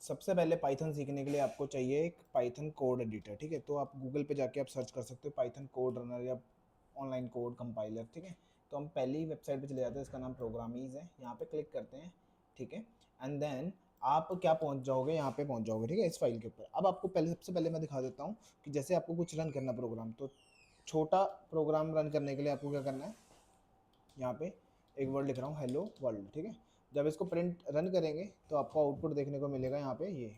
सबसे पहले पाइथन सीखने के लिए आपको चाहिए एक पाइथन कोड एडिटर, ठीक है। तो आप गूगल पे जाके आप सर्च कर सकते हो पाइथन कोड रनर या ऑनलाइन कोड कंपाइलर, ठीक है। तो हम पहली वेबसाइट पे चले जाते हैं, इसका नाम प्रोग्रामीज है, यहाँ पे क्लिक करते हैं, ठीक है। एंड देन आप क्या पहुँच जाओगे, यहाँ पे पहुँच जाओगे, ठीक है, इस फाइल के ऊपर। अब आपको पहले सबसे पहले मैं दिखा देता हूँ कि जैसे आपको कुछ रन करना प्रोग्राम, तो छोटा प्रोग्राम रन करने के लिए आपको क्या करना है, यहाँ पे एक वर्ड लिख रहा हूँ, हेलो वर्ल्ड, ठीक है। जब इसको प्रिंट रन करेंगे तो आपको आउटपुट देखने को मिलेगा यहाँ पे ये।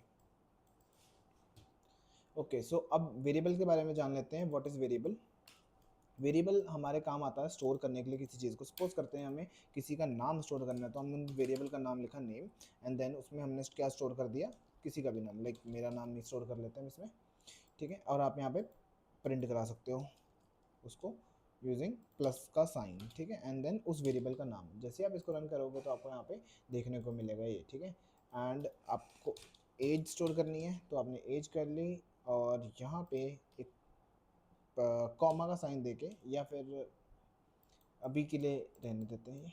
ओके, सो अब वेरिएबल के बारे में जान लेते हैं। What is variable? वेरिएबल हमारे काम आता है स्टोर करने के लिए किसी चीज़ को। सपोज करते हैं हमें किसी का नाम स्टोर करना है, तो हमने वेरिएबल का नाम लिखा नेम, एंड देन उसमें हमने क्या स्टोर कर दिया, किसी का भी नाम, लाइक मेरा नाम नहीं स्टोर कर लेते हैं इसमें, ठीक है। और आप यहाँ पे प्रिंट करा सकते हो उसको यूजिंग प्लस का साइन, ठीक है। एंड देन उस वेरिएबल का नाम, जैसे आप इसको रन करोगे तो आपको यहाँ पे देखने को मिलेगा ये, ठीक है। एंड आपको एज स्टोर करनी है, तो आपने एज कर ली, और यहाँ पे एक कॉमा का साइन देके, या फिर अभी के लिए रहने देते हैं ये,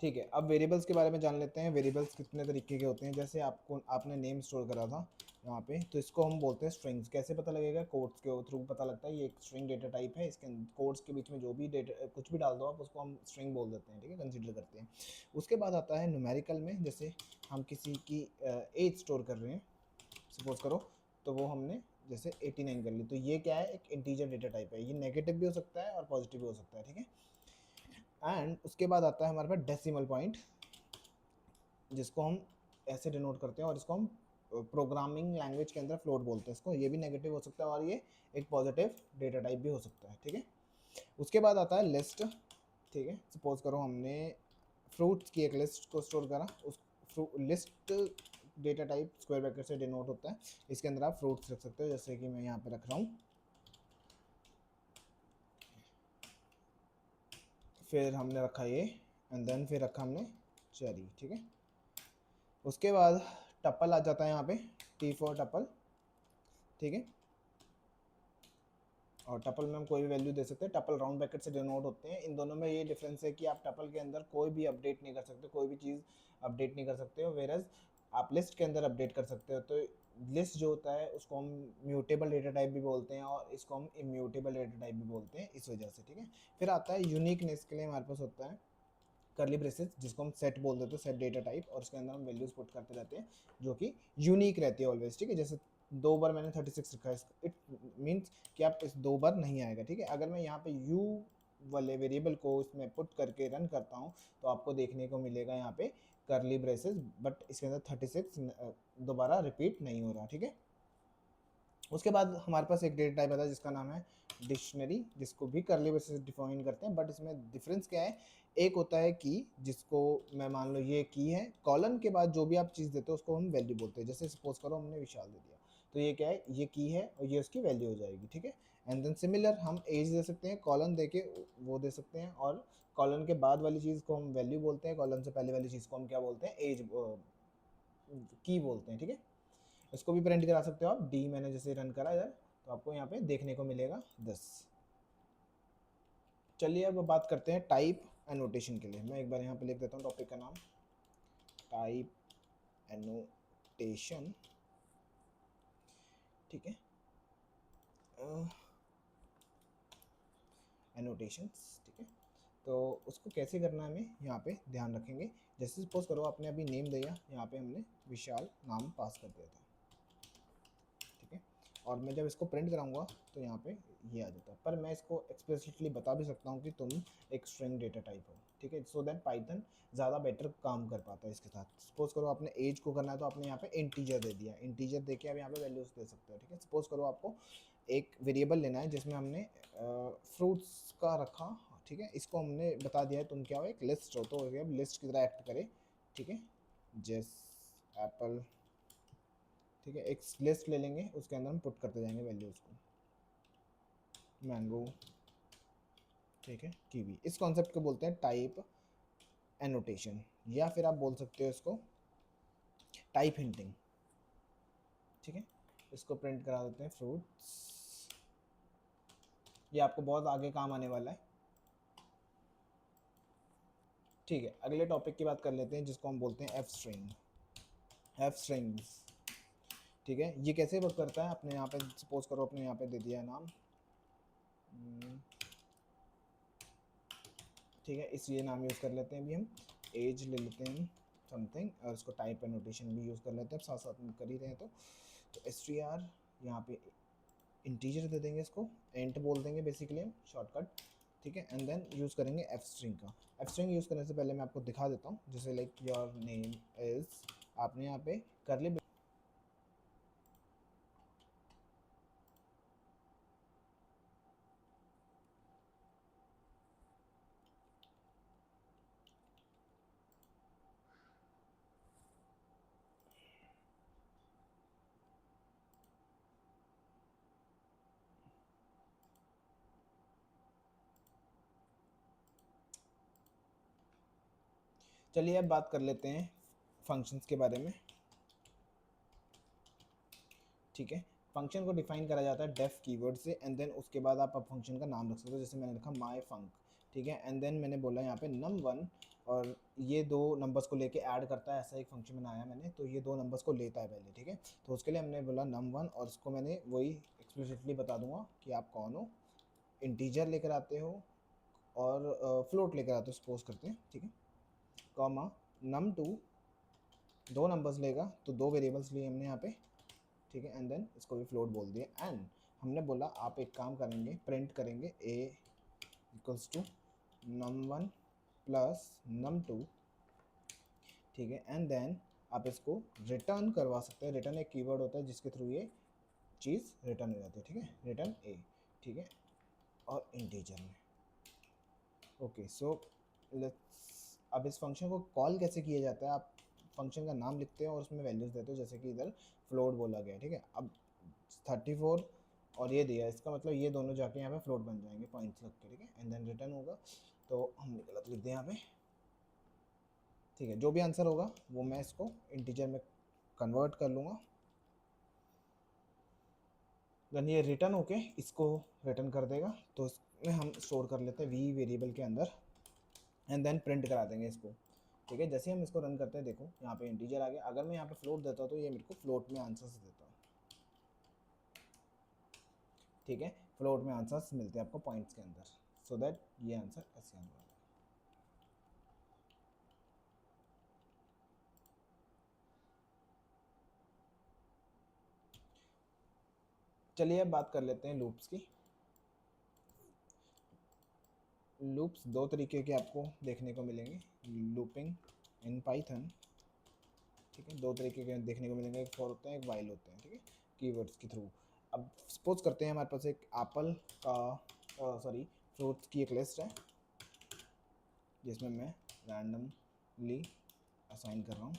ठीक है। अब वेरिएबल्स के बारे में जान लेते हैं। वेरिएबल्स कितने तरीके के होते हैं। जैसे आपने नेम स्टोर करा था यहाँ पे, तो इसको हम बोलते हैं स्ट्रिंग्स। कैसे पता लगेगा? कोड्स के थ्रू पता लगता है। ये एक स्ट्रिंग डेटा टाइप है, इसके कोड्स के बीच में जो भी डेटा कुछ भी डाल दो आप, उसको हम स्ट्रिंग बोल देते हैं, ठीक है, कंसिडर करते हैं। उसके बाद आता है न्यूमेरिकल में, जैसे हम किसी की एज स्टोर कर रहे हैं, सपोज करो, तो वो हमने जैसे 89 कर ली, तो ये क्या है, एक इंटीजर डेटा टाइप है। ये नेगेटिव भी हो सकता है और पॉजिटिव भी हो सकता है, ठीक है। एंड उसके बाद आता है हमारे पास डेसिमल पॉइंट, जिसको हम ऐसे डिनोट करते हैं, और इसको हम प्रोग्रामिंग लैंग्वेज के अंदर फ्लोट बोलते हैं इसको। ये भी नेगेटिव हो सकता है और ये एक पॉजिटिव डेटा टाइप भी हो सकता है, ठीक है। उसके बाद आता है लिस्ट, ठीक है। सपोज करो हमने फ्रूट्स की एक लिस्ट को स्टोर करा, उस list data type square bracket से डिनोट होता है। इसके अंदर आप फ्रूट्स रख सकते हो, जैसे कि मैं यहाँ पे रख रहा हूँ। फिर हमने रखा ये, एंड देन फिर रखा हमने चेरी, ठीक है। उसके बाद टपल आ जाता है यहाँ पे, टी फॉर टपल, ठीक है। और टपल में हम कोई भी वैल्यू दे सकते हैं। टपल राउंड ब्रैकेट से डिनोट होते हैं। इन दोनों में ये डिफरेंस है कि आप टपल के अंदर कोई भी अपडेट नहीं कर सकते, कोई भी चीज़ अपडेट नहीं कर सकते हो, वेरएज आप लिस्ट के अंदर अपडेट कर सकते हो। तो लिस्ट जो होता है उसको हम म्यूटेबल डेटा टाइप भी बोलते हैं, और इसको हम इम्यूटेबल डेटा टाइप भी बोलते हैं, इस वजह से, ठीक है। फिर आता है यूनिकनेस के लिए हमारे पास होता है करली ब्रेसेस, जिसको हम सेट बोल देते हैं, सेट डेटा टाइप, और उसके अंदर हम वैल्यूज पुट करते रहते हैं जो कि यूनिक रहती है ऑलवेज, ठीक है। जैसे 2 बार मैंने 36 रखा है, इट मीन्स कि आप इस 2 बार नहीं आएगा, ठीक है। अगर मैं यहाँ पे यू वाले वेरिएबल को इसमें पुट करके रन करता हूँ, तो आपको देखने को मिलेगा यहाँ पे करली ब्रेसेस, बट इसके अंदर 36 दोबारा रिपीट नहीं हो रहा, ठीक है। उसके बाद हमारे पास एक डेटा टाइप आता है जिसका नाम है डिक्शनरी, जिसको भी करली ब्रेसेस डिफाइन करते हैं, बट इसमें डिफरेंस क्या है, एक होता है की, जिसको मैं मान लो ये की है, कॉलन के बाद जो भी आप चीज़ देते हो उसको हम वैल्यू बोलते हैं। जैसे सपोज करो हमने विशाल दे दिया, तो ये क्या है, ये की है और ये उसकी वैल्यू हो जाएगी, ठीक है। एंड देन सिमिलर हम एज दे सकते हैं, कॉलन दे के वो दे सकते हैं, और कॉलन के बाद वाली चीज़ को हम वैल्यू बोलते हैं, कॉलन से पहले वाली चीज़ को हम क्या बोलते हैं, एज की बोलते हैं, ठीक है। इसको भी प्रिंट करा सकते हो आप। डी मैंने जैसे रन करा इधर, तो आपको यहाँ पे देखने को मिलेगा 10। चलिए अब बात करते हैं टाइप एनोटेशन के लिए। मैं एक बार यहाँ पे लिख देता हूँ टॉपिक का नाम, टाइप एनोटेशन, ठीक है, एनोटेशंस, ठीक है। तो उसको कैसे करना है हमें यहाँ पे ध्यान रखेंगे। जैसे सपोज करो आपने अभी नेम दिया, यहाँ पे हमने विशाल नाम पास कर दिया था, ठीक है। और मैं जब इसको प्रिंट कराऊंगा तो यहाँ पे ये आ जाता है, पर मैं इसको एक्सप्लिसिटली बता भी सकता हूँ कि तुम एक स्ट्रिंग डेटा टाइप हो, ठीक है, सो दैट पाइथन ज़्यादा बेटर काम कर पाता है इसके साथ। सपोज करो आपने एज को करना है, तो आपने यहाँ पे इंटीजर दे दिया, इंटीजर दे के आप यहाँ पे वैल्यूज दे सकते हो, ठीक है। सपोज करो आपको एक वेरिएबल लेना है जिसमें हमने फ्रूट्स का रखा, ठीक है, इसको हमने बता दिया है तुम क्या हो, एक लिस्ट हो, तो अब लिस्ट की तरह एक्ट करे, ठीक है। जैस एप्पल, ठीक है, एक लिस्ट ले लेंगे, उसके अंदर हम पुट करते जाएंगे वैल्यूज़ को, मैंगो, ठीक है, कीवी। इस कॉन्सेप्ट को बोलते हैं टाइप एनोटेशन, या फिर आप बोल सकते हो इसको टाइप हिंटिंग, ठीक है। इसको प्रिंट करा देते हैं फ्रूट्स, ये आपको बहुत आगे काम आने वाला है, ठीक है। अगले टॉपिक की बात कर लेते हैं जिसको हम बोलते हैं एफ स्ट्रिंग। Have strings. ठीक है, ये कैसे वर्क करता है, अपने यहाँ पे सपोज करो अपने यहाँ पे दे दिया है नाम, ठीक है, इस ये नाम यूज़ कर लेते हैं अभी हम, एज ले लेते हैं हम समथिंग, और इसको टाइप एंड नोटेशन भी यूज़ कर लेते हैं, साथ साथ में कर ही रहे हैं तो एस टी आर यहाँ पे इंटीजर दे देंगे, इसको एंट बोल देंगे बेसिकली हम शॉर्टकट। ठीक है, एंड देन यूज़ करेंगे एफ स्ट्रिंग का। एफ स्ट्रिंग यूज़ करने से पहले मैं आपको दिखा देता हूँ, जैसे लाइक योर नेम इज़, आपने यहाँ पे कर ली। चलिए अब बात कर लेते हैं फंक्शंस के बारे में। ठीक है, फंक्शन को डिफाइन करा जाता है डेफ कीवर्ड से, एंड देन उसके बाद आप फंक्शन का नाम रख सकते हो, जैसे मैंने लिखा माई फंक। ठीक है, एंड देन मैंने बोला यहाँ पे num1, और ये दो नंबर्स को लेके ऐड करता है, ऐसा एक फंक्शन बनाया मैंने, तो ये दो नंबर्स को लेता है पहले। ठीक है, तो उसके लिए हमने बोला num1, और इसको मैंने वही एक्सप्लिसिटली बता दूंगा कि आप कौन हो, इंटीजर लेकर आते हो और फ्लोट लेकर आते हो, सपोज करते हैं। ठीक है, कॉमा num2, दो नंबर्स लेगा, तो दो वेरिएबल्स लिए हमने यहाँ पे। ठीक है, एंड देन इसको भी फ्लोट बोल दिया, एंड हमने बोला आप एक काम करेंगे, प्रिंट करेंगे a equals to num1 plus num2। ठीक है, एंड देन आप इसको रिटर्न करवा सकते हैं, रिटर्न एक कीवर्ड होता है जिसके थ्रू ये चीज़ रिटर्न हो जाती है। ठीक है, रिटर्न a। ठीक है, और इंटीजर में। ओके, सो लेट्स, अब इस फंक्शन को कॉल कैसे किया जाता है, आप फंक्शन का नाम लिखते हो और उसमें वैल्यूज़ देते हो, जैसे कि इधर फ्लोट बोला गया। ठीक है, अब 34 और ये दिया, इसका मतलब ये दोनों जाके यहाँ पे फ्लोट बन जाएंगे पॉइंट्स लग के। ठीक है, एंड देन रिटर्न होगा, तो हम गलत लिख दें यहाँ पे। ठीक है, जो भी आंसर होगा वो मैं इसको इंटीजर में कन्वर्ट कर लूँगा, देन ये रिटर्न होके इसको रिटर्न कर देगा, तो इसमें हम स्टोर कर लेते हैं वी वेरिएबल के अंदर, एंड देन प्रिंट करा देंगे इसको। ठीक है, जैसे हम इसको रन करते हैं, देखो यहाँ पे इंटीजर आ गया, अगर मैं यहाँ पे फ्लोट देता हूँ तो ये मेरे को फ्लोट में आंसर्स देता है। ठीक है, फ्लोट में आंसर्स मिलते हैं आपको पॉइंट्स के अंदर, सो दैट ये आंसर ऐसे आने वाला है। चलिए अब बात कर लेते हैं लूप्स की। लूप्स दो तरीके के आपको देखने को मिलेंगे, लूपिंग इन पाइथन। ठीक है, दो तरीके के देखने को मिलेंगे, एक फॉर होते हैं, एक वाइल होते हैं। ठीक है, कीवर्ड्स के थ्रू। अब सपोज करते हैं हमारे पास एक एप्पल का सॉरी फ्रूट्स की एक लिस्ट है, जिसमें मैं रैंडमली असाइन कर रहा हूँ,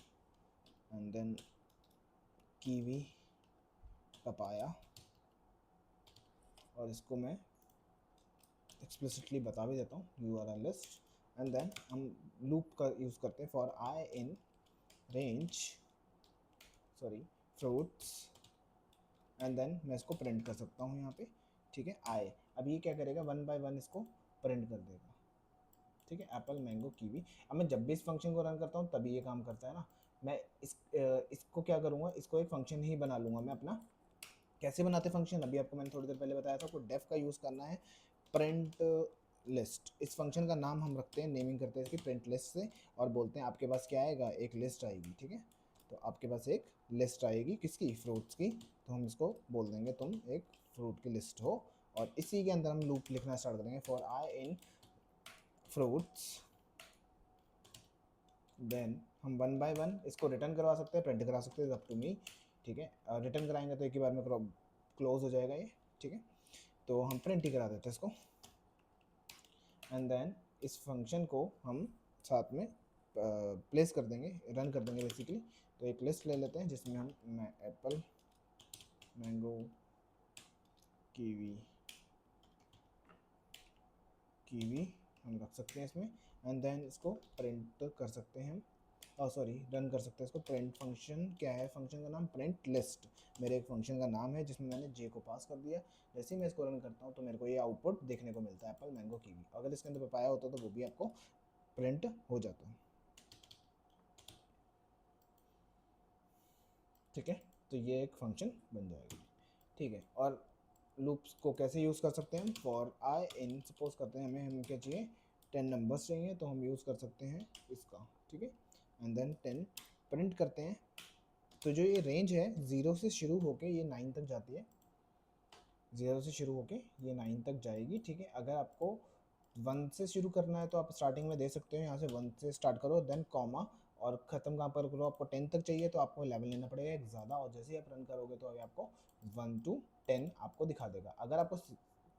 एंड देन कीवी, पपाया, और इसको मैं एक्सप्लिसिटली बता भी देता हूँ, you are a list, and then हम लूप का यूज़ करते हैं for i in range sorry fruits, and then मैं इसको प्रिंट कर सकता हूँ यहाँ पे। ठीक है, आई, अब ये क्या करेगा, वन बाय वन इसको प्रिंट कर देगा। ठीक है, एप्पल, मैंगो, कीवी। अब मैं जब भी इस फंक्शन को रन करता हूँ तभी ये काम करता है ना, मैं इसको क्या करूँगा, इसको एक फंक्शन ही बना लूँगा मैं अपना। कैसे बनाते फंक्शन, अभी आपको मैंने थोड़ी देर पहले बताया था, आपको डेफ का यूज़ करना है, प्रिंट लिस्ट। इस फंक्शन का नाम हम रखते हैं, नेमिंग करते हैं इसकी प्रिंट लिस्ट से, और बोलते हैं आपके पास क्या आएगा, एक लिस्ट आएगी। ठीक है, तो आपके पास एक लिस्ट आएगी किसकी, फ्रूट्स की, तो हम इसको बोल देंगे तुम एक फ्रूट की लिस्ट हो, और इसी के अंदर हम लूप लिखना स्टार्ट करेंगे, for i in fruits, then हम वन बाय वन इसको रिटर्न करवा सकते हैं, प्रिंट करा सकते हैं, अप टू मी। ठीक है, रिटर्न कराएंगे तो एक ही बार में क्लोज हो जाएगा ये। ठीक है, तो हम प्रिंट ही करा देते हैं इसको, एंड देन इस फंक्शन को हम साथ में प्लेस कर देंगे, रन कर देंगे बेसिकली। तो एक लिस्ट ले लेते हैं जिसमें हम एप्पल, मैंगो, कीवी, कीवी हम रख सकते हैं इसमें, एंड देन इसको प्रिंट कर सकते हैं हम, सॉरी रन कर सकते हैं इसको। प्रिंट फंक्शन क्या है, फंक्शन का नाम प्रिंट लिस्ट, मेरे एक फंक्शन का नाम है जिसमें मैंने जे को पास कर दिया। जैसे ही मैं इसको रन करता हूँ तो मेरे को ये आउटपुट देखने को मिलता है, एप्पल, मैंगो, कीवी। अगर इसके अंदर पपाया होता तो वो भी आपको प्रिंट हो जाता है। ठीक है, तो ये एक फंक्शन बन जाएगी। ठीक है, और लूप्स को कैसे यूज़ कर सकते हैं? फॉर आई इन, सपोज करते हैं हमें क्या चाहिए, 10 नंबर्स चाहिए, तो हम यूज़ कर सकते हैं इसका। ठीक है, एंड देन 10 प्रिंट करते हैं। तो जो ये रेंज है 0 से शुरू होके ये 9 तक जाती है, 0 से शुरू होके ये 9 तक जाएगी। ठीक है, अगर आपको 1 से शुरू करना है तो आप स्टार्टिंग में दे सकते हो, यहाँ से 1 से स्टार्ट करो, देन कॉमा, और ख़त्म कहाँ पर करो, आपको 10 तक चाहिए तो आपको 11 लेना पड़ेगा एक ज़्यादा, और जैसे ही आप रन करोगे तो अभी आपको 1 to 10 आपको दिखा देगा। अगर आपको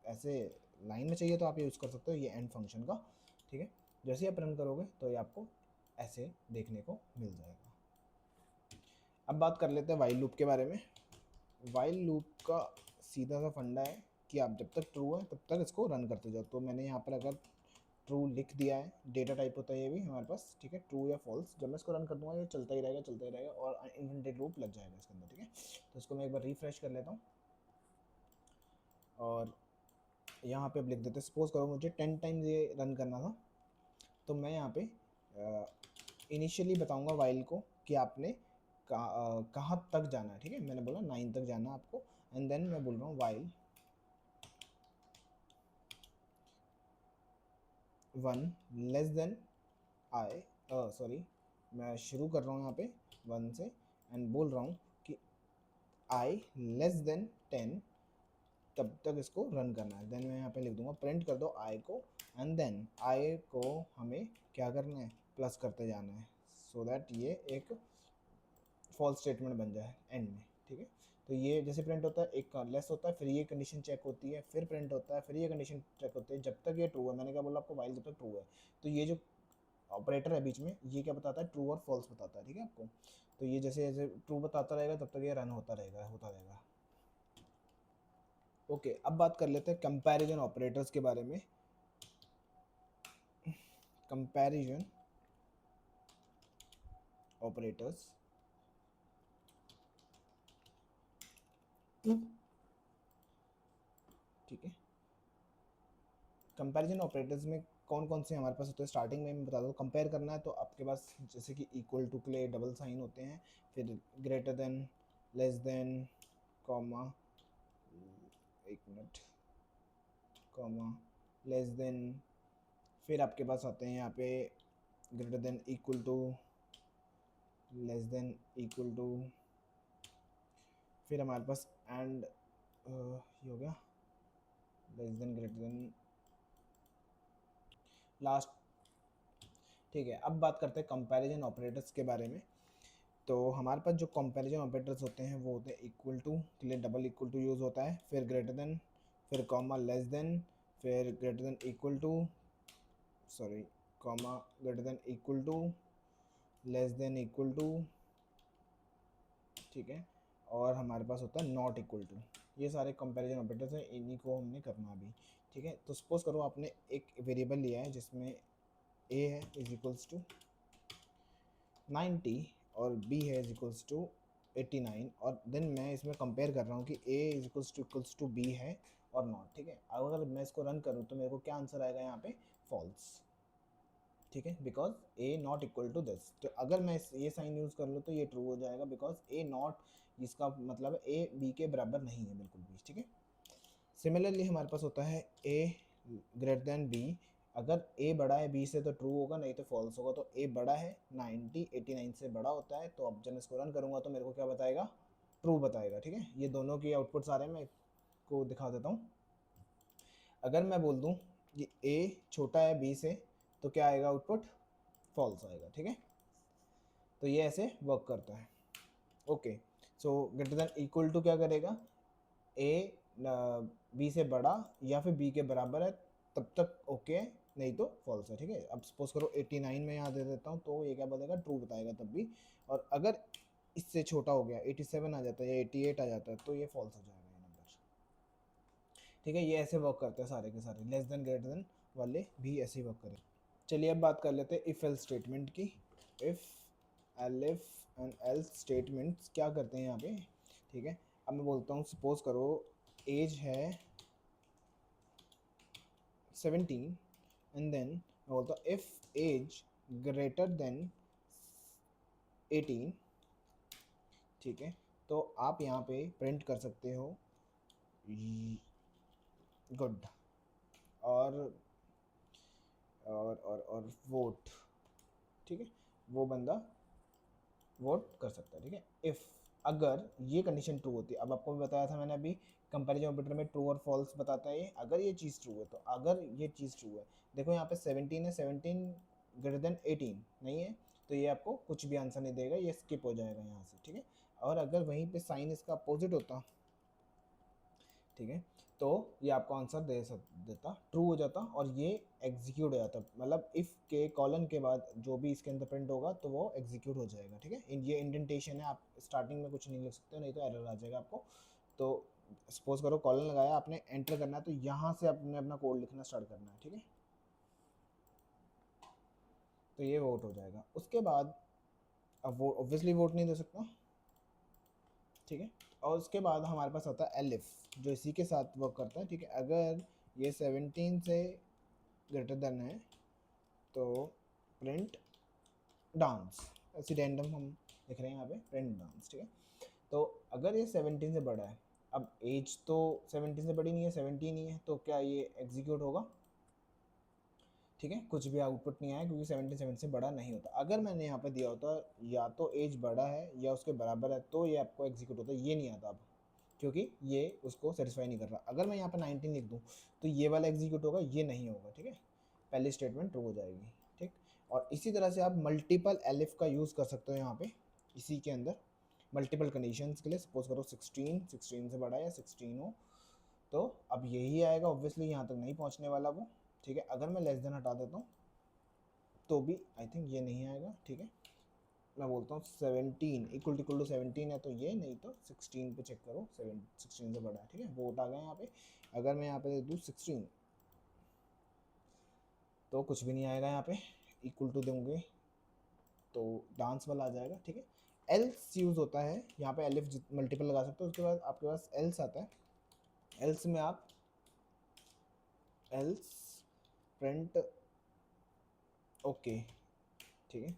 ऐसे लाइन में चाहिए तो आप यूज़ कर सकते हो ये एंड फंक्शन का। ठीक है, जैसे ही आप रन करोगे तो ये आपको ऐसे देखने को मिल जाएगा। अब बात कर लेते हैं वाइल लूप के बारे में। वाइल लूप का सीधा सा फंडा है कि आप जब तक ट्रू है तब तक इसको रन करते जाओ। तो मैंने यहाँ पर अगर ट्रू लिख दिया है, डेटा टाइप होता है ये भी हमारे पास। ठीक है, ट्रू या फॉल्स, जब मैं इसको रन कर दूंगा ये चलता ही रहेगा, चलता ही रहेगा, और इन्फिनिट लूप लग जाएगा इसके अंदर। ठीक है, तो इसको मैं एक बार रिफ्रेश कर लेता हूँ, और यहाँ पे अब लिख देते हैं, सपोज करो मुझे 10 टाइम्स ये रन करना था, तो मैं यहाँ पे इनिशियली बताऊँगा वाइल को कि आपने कहाँ तक जाना है। ठीक है, मैंने बोला 9 तक जाना है आपको, एंड देन मैं बोल रहा हूँ while 1 less than i, sorry, मैं शुरू कर रहा हूँ यहाँ पे 1 से, एंड बोल रहा हूँ कि आई लेस देन 10, तब तक इसको रन करना है। देन मैं यहाँ पे लिख दूंगा प्रिंट कर दो आई को, एंड देन आई को हमें क्या करना है, प्लस करते जाना है, सो दैट ये एक फॉल्स स्टेटमेंट बन जाए एंड में। ठीक है, तो ये जैसे प्रिंट होता है, एक लेस होता है, फिर ये कंडीशन चेक होती है, फिर प्रिंट होता है, फिर ये कंडीशन चेक होती है, जब तक ये ट्रू है। मैंने क्या बोला आपको, वाइल जब तक ट्रू है। तो ये जो ऑपरेटर है बीच में, ये क्या बताता है, ट्रू और फॉल्स बताता है। ठीक है आपको, तो ये जैसे जैसे ट्रू बताता रहेगा तब तक ये रन होता रहेगा, होता रहेगा। ओके, अब बात कर लेते हैं कंपैरिजन ऑपरेटर्स के बारे में। कंपैरिजन ऑपरेटर्स, ठीक है, कंपैरिजन ऑपरेटर्स में कौन कौन से हमारे पास होते हैं, स्टार्टिंग में मैं बता दूँ। कंपेयर करना है तो आपके पास जैसे कि इक्वल टू के लिए डबल साइन होते हैं, फिर greater than, less than, comma, एक मिनट, कॉमा, लेस देन, फिर आपके पास आते हैं यहाँ पे greater than, equal to, less than, equal to, फिर हमारे पास एंड, ये हो गया, less than, greater than, last. ठीक है, अब बात करते हैं कंपैरिजन ऑपरेटर्स के बारे में। तो हमारे पास जो कंपैरिजन ऑपरेटर्स होते हैं वो होते हैं इक्वल टू के लिए डबल इक्वल टू यूज़ होता है, फिर ग्रेटर देन, फिर कॉमा, लेस देन, फिर greater than equal to, sorry, comma, greater than equal to, less than equal to. ठीक है, और हमारे पास होता है नॉट इक्वल टू। ये सारे कंपैरिजन ऑपरेटर्स हैं, इन्हीं को हमने करना अभी। ठीक है, तो सपोज करो आपने एक वेरिएबल लिया है जिसमें a है इज इक्वल्स टू 90 और b है इज इक्वल्स टू 89, और देन मैं इसमें कंपेयर कर रहा हूँ कि a is equals to b है और नॉट। ठीक है, अगर मैं इसको रन करूँ तो मेरे को क्या आंसर आएगा यहाँ पे, फॉल्स। ठीक है, because a not equal to this. तो अगर मैं ये साइन यूज़ कर लूँ तो ये ट्रू हो जाएगा, बिकॉज a नॉट, इसका मतलब है a b के बराबर नहीं है बिल्कुल भी। ठीक है, सिमिलरली हमारे पास होता है a ग्रेटर देन b। अगर a बड़ा है b से तो ट्रू होगा, नहीं तो फॉल्स होगा। तो a बड़ा है 90 89 से बड़ा होता है, तो अब जब मैं इसको रन करूँगा तो मेरे को क्या बताएगा, ट्रू बताएगा। ठीक है, ये दोनों की आउटपुट्स आ रहे हैं, मैं को दिखा देता हूँ। अगर मैं बोल दूँ कि a छोटा है b से तो क्या आएगा आउटपुट, फॉल्स आएगा। ठीक है, तो ये ऐसे वर्क करता है। Okay, so greater than equal to क्या करेगा, a b से बड़ा या फिर b के बराबर है तब तक ओके, नहीं तो फॉल्स है। ठीक है, अब सपोज करो 89 में यहाँ दे देता हूँ तो ये क्या बताएगा, ट्रू बताएगा तब भी। और अगर इससे छोटा हो गया 87 आ जाता है या 88 आ जाता है तो ये फॉल्स हो जाएगा ये नंबर। ठीक है, ये ऐसे वर्क करते हैं सारे के सारे, लेस देन ग्रेटर देन वाले भी ऐसे ही वर्क करें। चलिए अब बात कर लेते हैं इफ एल्स स्टेटमेंट की। If, elif and else statements क्या करते हैं यहाँ पे। ठीक है, अब मैं बोलता हूँ सपोज करो एज है 17, एंड देन मैं बोलता हूँ इफ एज ग्रेटर देन 18। ठीक है, तो आप यहाँ पे प्रिंट कर सकते हो गुड और और वोट, ठीक है, वो बंदा वोट कर सकता है, ठीक है। इफ़ अगर ये कंडीशन ट्रू होती है, अब आपको भी बताया था मैंने अभी कंपैरिजन ऑपरेटर में ट्रू और फॉल्स बताता है ये, अगर ये चीज़ ट्रू है तो अगर ये चीज़ ट्रू है, देखो यहाँ पे 17 है, 17 ग्रेटर देन 18 नहीं है, तो ये आपको कुछ भी आंसर नहीं देगा, ये स्किप हो जाएगा यहाँ से, ठीक है। और अगर वहीं पे साइन इसका अपोजिट होता, ठीक है, तो ये आपको आंसर देता, ट्रू हो जाता और ये एग्जीक्यूट हो जाता, मतलब इफ़ के कॉलन के बाद जो भी इसके अंदर प्रिंट होगा तो वो एग्जीक्यूट हो जाएगा, ठीक है। ये इंडेंटेशन है, आप स्टार्टिंग में कुछ नहीं लिख सकते हो, नहीं तो एरर आ जाएगा आपको। तो सपोज करो कॉलन लगाया आपने, एंटर करना है, तो यहाँ से आपने अपना कोड लिखना स्टार्ट करना है, ठीक है। तो ये वोट हो जाएगा। उसके बाद अब वो ऑब्वियसली वोट नहीं दे सकता, ठीक है। और उसके बाद हमारे पास आता है एलिफ, जो इसी के साथ वर्क करता है, ठीक है। अगर ये 17 से ग्रेटर देन है तो प्रिंट डांस, ऐसी रैंडम हम लिख रहे हैं यहाँ पे प्रिंट डांस, ठीक है। तो अगर ये 17 से बड़ा है, अब एज तो 17 से बड़ी नहीं है, 17 ही है, तो क्या ये एग्जीक्यूट होगा, ठीक है। कुछ भी आउटपुट नहीं आया क्योंकि 77 से बड़ा नहीं होता। अगर मैंने यहाँ पे दिया होता या तो एज बड़ा है या उसके बराबर है, तो ये आपको एग्जीक्यूट होता, ये नहीं आता अब, क्योंकि ये उसको सेटिस्फाई नहीं कर रहा। अगर मैं यहाँ पे 19 लिख दूँ तो ये वाला एग्जीक्यूट होगा, ये नहीं होगा, ठीक है। पहली स्टेटमेंट ट्रू हो जाएगी, ठीक। और इसी तरह से आप मल्टीपल एलिफ का यूज़ कर सकते हो यहाँ पे इसी के अंदर मल्टीपल कंडीशंस के लिए। सपोज करो 16 से बड़ा या 16 हो, तो अब यही आएगा, ऑब्वियसली यहाँ तक नहीं पहुँचने वाला वो, ठीक है। अगर मैं लेस देन हटा देता हूँ तो भी आई थिंक ये नहीं आएगा, ठीक है। मैं बोलता हूँ 17 इक्वल टू 17 है, तो ये, नहीं तो 16 पे चेक करो, 16 से बड़ा है, ठीक है। वोट आ गया यहाँ पे। अगर मैं यहाँ पे दे दूँ 16 तो कुछ भी नहीं आएगा यहाँ पे, इक्वल टू दूंगे तो डांस वाला आ जाएगा, ठीक है। एल्स यूज़ होता है यहाँ पे, एलिफ मल्टीपल लगा सकते हो। उसके बाद आपके पास एल्स आता है, एल्स में आप एल्स प्रिंट ओके, ठीक है।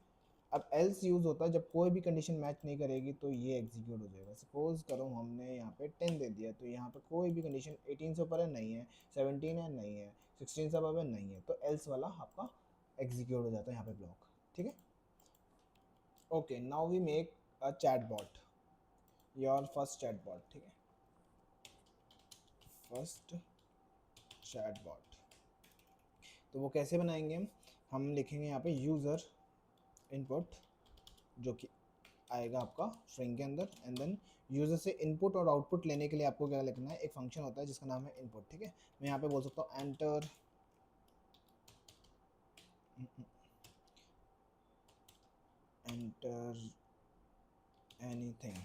अब एल्स यूज़ होता है जब कोई भी कंडीशन मैच नहीं करेगी तो ये एग्जीक्यूट हो जाएगा। सपोज करो हमने यहाँ पे 10 दे दिया, तो यहाँ पे कोई भी कंडीशन 18 से ऊपर है नहीं है, 17 है नहीं है, 16 से अबव है नहीं है, तो एल्स वाला आपका एग्जीक्यूट हो जाता है यहाँ पे ब्लॉक, ठीक है। Okay, now we make a chat bot, your first chat bot, ठीक है। फर्स्ट चैट बॉट, तो वो कैसे बनाएंगे हम लिखेंगे यहाँ पे यूज़र इनपुट, जो कि आएगा आपका स्ट्रिंग के अंदर, एंड देन यूज़र से इनपुट और आउटपुट लेने के लिए आपको क्या लिखना है, एक फंक्शन होता है जिसका नाम है इनपुट, ठीक है। मैं यहाँ पे बोल सकता हूँ एंटर एनीथिंग,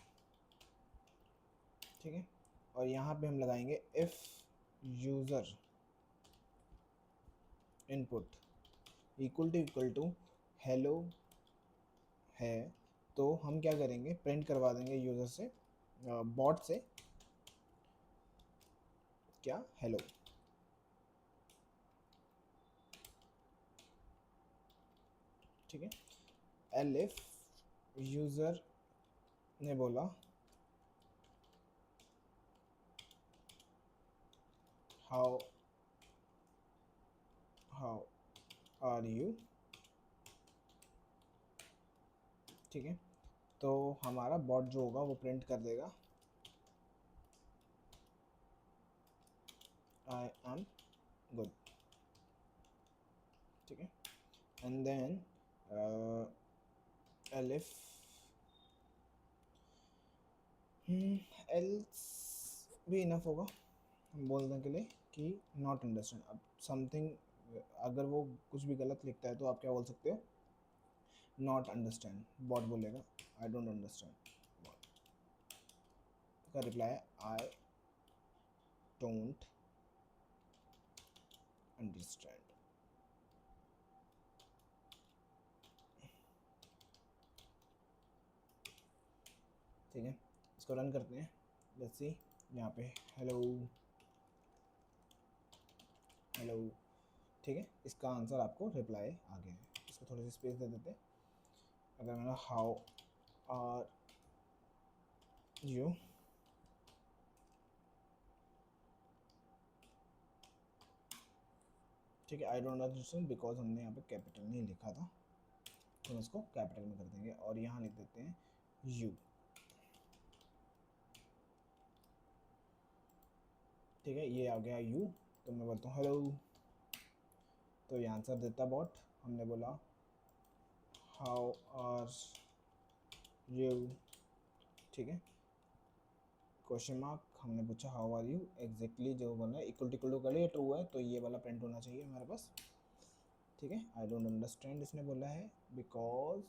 ठीक है। और यहाँ पे हम लगाएंगे if user input equal to hello है, तो हम क्या करेंगे, प्रिंट करवा देंगे यूज़र से, बॉट से, क्या, हेलो, ठीक है। एलिफ यूज़र ने बोला हाउ हाउ आर यू, ठीक है। तो हमारा बॉट जो होगा वो प्रिंट कर देगा आई एम गुड, ठीक है। एंड देन एलिफ एल्स भी इनफ होगा हम बोलने के लिए कि नॉट अंडरस्टैंड। अब समथिंग अगर वो कुछ भी गलत लिखता है तो आप क्या बोल सकते हो, नॉट अंडरस्टैंड, बॉट बोलेगा आई डोंट अंडरस्टैंड, का रिप्लाई है आई डोंट अंडरस्टैंड, ठीक है। इसको रन करते हैं, लेट्स सी। यहाँ पे हेलो हेलो, ठीक है। इसका आंसर आपको रिप्लाई आ गया है। इसको थोड़ी सी स्पेस दे देते हैं। अगर मैंने हाउ आर यू, ठीक है। आई डोंट अंडरस्टैंड बिकॉज हमने यहाँ पे कैपिटल नहीं लिखा था, तो हम इसको कैपिटल में कर देंगे और यहाँ लिख देते हैं यू, ठीक है। ये आ गया यू, तो मैं बोलता हूँ हेलो, तो ये आंसर देता बॉट। हमने बोला हाउ आर यू, ठीक है। क्वेश्चन मार्क, हमने पूछा हाउ आर यू, एग्जैक्टली जो बोलना है इक्वल टू कर लिया, ट्रू है तो ये वाला प्रिंट होना चाहिए हमारे पास, ठीक है। आई डोंट अंडरस्टैंड इसने बोला है बिकॉज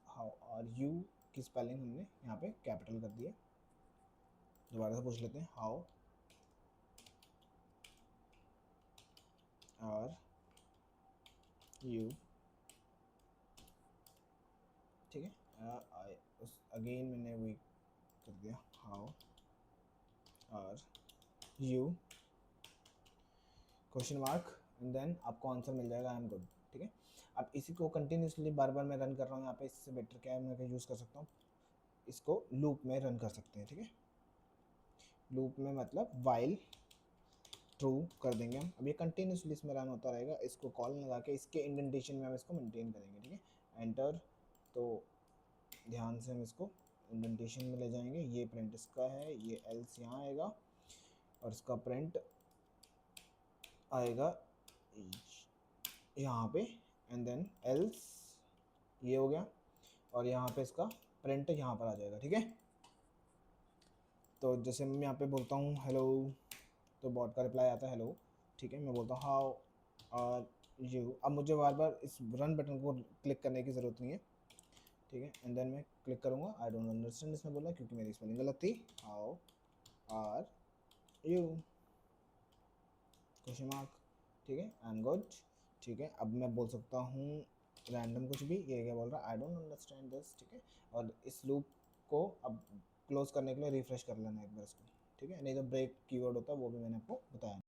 हाउ आर यू की स्पेलिंग हमने यहाँ पे कैपिटल कर दिया। दोबारा से पूछ लेते हैं, हाउ आर यू, ठीक है। उस अगेन मैंने वही कर दिया, how are you question mark, and then आपको आंसर मिल जाएगा आई एम गुड, ठीक है। अब इसी को कंटिन्यूसली बार बार मैं रन कर रहा हूँ यहाँ पे, इससे बेटर क्या है मैं यूज़ कर सकता हूँ, इसको लूप में रन कर सकते हैं, ठीक है। लूप में मतलब वाइल ट्रू कर देंगे हम। अब ये कंटिन्यूसली इसमें रन होता रहेगा, इसको कॉल लगा के इसके इंडेंटेशन में हम इसको मेंटेन करेंगे, ठीक है। एंटर, तो ध्यान से हम इसको इंडेंटेशन में ले जाएंगे। ये प्रिंट इसका है, ये एल्स यहाँ आएगा और इसका प्रिंट आएगा यहाँ पे, एंड देन एल्स ये हो गया और यहाँ पे इसका प्रिंट यहाँ पर आ जाएगा, ठीक है। तो जैसे मैं यहाँ पे बोलता हूँ हेलो, तो बॉट का रिप्लाई आता है हेलो, ठीक है। मैं बोलता हूँ हाउ आर यू, अब मुझे बार बार इस रन बटन को क्लिक करने की ज़रूरत नहीं है, ठीक है। एंड देन मैं क्लिक करूँगा, आई डोंट अंडरस्टैंड इसने बोला क्योंकि मेरी स्पेलिंग गलत थी, how are you question mark, ठीक है। आई एम गुड, ठीक है। अब मैं बोल सकता हूँ रैंडम कुछ भी, ये क्या बोल रहा है आई डोंट अंडरस्टैंड दिस, ठीक है। और इस लूप को अब क्लोज करने के लिए रिफ्रेश कर लेना एक बार इसको, ठीक है। नहीं तो ब्रेक कीवर्ड होता है, वो भी मैंने आपको बताया।